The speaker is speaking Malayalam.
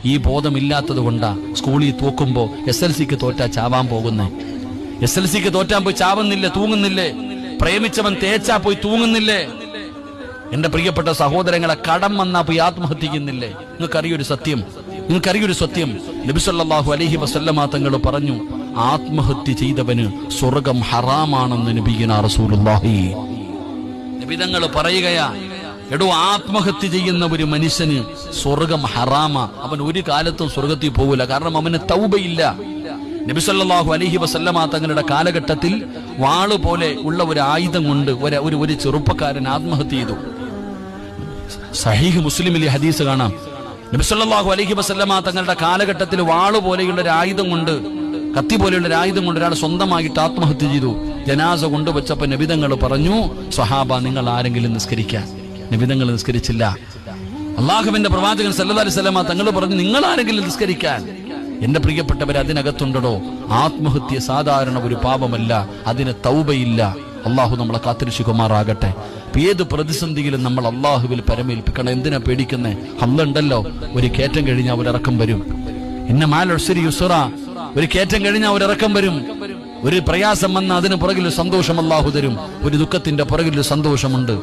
ഈ ബോധമില്ലാത്തത് കൊണ്ടാ സ്കൂളിൽ തോക്കുമ്പോ SLCക്ക് തോറ്റാ ചാവാൻ പോകുന്നേ. SLCക്ക് തോറ്റാൻ പോയി ചാവുന്നില്ലേ, തൂങ്ങുന്നില്ലേ? പ്രേമിച്ചവൻ തേച്ചാ പോയി തൂങ്ങുന്നില്ലേ? എന്റെ പ്രിയപ്പെട്ട സഹോദരങ്ങളെ, കടം വന്നാ പോയി ആത്മഹത്യക്കുന്നില്ലേ? നിങ്ങൾക്കറിയൊരു സത്യം, നബി സല്ലല്ലാഹു അലൈഹി വസല്ലമ തങ്ങൾ പറഞ്ഞു, ആത്മഹത്യ ചെയ്തവന് സ്വർഗം ഹറാമാണെന്ന് നബിയുനാ റസൂലുള്ളാഹി. നബി തങ്ങൾ പറയുകയാ, എടോ, ആത്മഹത്യ ചെയ്യുന്ന ഒരു മനുഷ്യന് സ്വർഗം ഹറാമാ. അവൻ ഒരു കാലത്തും സ്വർഗത്തിൽ പോകില്ല. കാരണം അവന് തൗബയില്ല. നബി സല്ലല്ലാഹു അലൈഹി വസല്ലമ തങ്ങളുടെ കാലഘട്ടത്തിൽ വാള് പോലെ ഉള്ള ഒരു ആയുധം കൊണ്ട് ഒരു ചെറുപ്പക്കാരൻ ആത്മഹത്യ ചെയ്തു. സഹീഹ് മുസ്ലിമിലെ ഹദീസ് കാണാം. നബി സല്ലല്ലാഹു അലൈഹി വസല്ലമ തങ്ങളുടെ കാലഘട്ടത്തിൽ വാള് പോലെയുള്ള ഒരു ആയുധം കൊണ്ട്, കത്തി പോലെയുള്ള ഒരു ആയുധം കൊണ്ട് ഒരാൾ സ്വന്തമായിട്ട് ആത്മഹത്യ ചെയ്തു. ജനാസ കൊണ്ടുവച്ചപ്പോ നബിതങ്ങൾ പറഞ്ഞു, സ്വഹാബ, നിങ്ങൾ ആരെങ്കിലും നിസ്കരിക്കാൻ. നബിതങ്ങൾ നിസ്കരിച്ചില്ല. അള്ളാഹുവിന്റെ പ്രവാചകൻ സല്ലല്ലാഹു അലൈഹി വസല്ലമ തങ്ങൾ പറഞ്ഞു, നിങ്ങൾ ആരെങ്കിലും നിസ്കരിക്കാൻ. എന്റെ പ്രിയപ്പെട്ടവർ, അതിനകത്തുണ്ടോ ആത്മഹത്യ സാധാരണ ഒരു പാപമല്ല, അതിന് തൗബയില്ല. അള്ളാഹു നമ്മളെ കാത്തിരക്ഷിക്കുമാറാകട്ടെ. ഏത് പ്രതിസന്ധിയിലും നമ്മൾ അള്ളാഹുവിൽ പരമേൽപ്പിക്കണം. എന്തിനാ പേടിക്കുന്നേ? അള്ളണ്ടല്ലോ, ഒരു കയറ്റം കഴിഞ്ഞാൽ ഒരിറക്കം വരും. ഇന്ന മാൽ ഉസ്രി യുസ്റ, ഒരു കയറ്റം കഴിഞ്ഞാൽ ഒരിറക്കം വരും. ഒരു പ്രയാസം വന്നാൽ അതിന് പുറകിൽ സന്തോഷം അള്ളാഹു തരും. ഒരു ദുഃഖത്തിന്റെ പുറകിൽ സന്തോഷമുണ്ട്.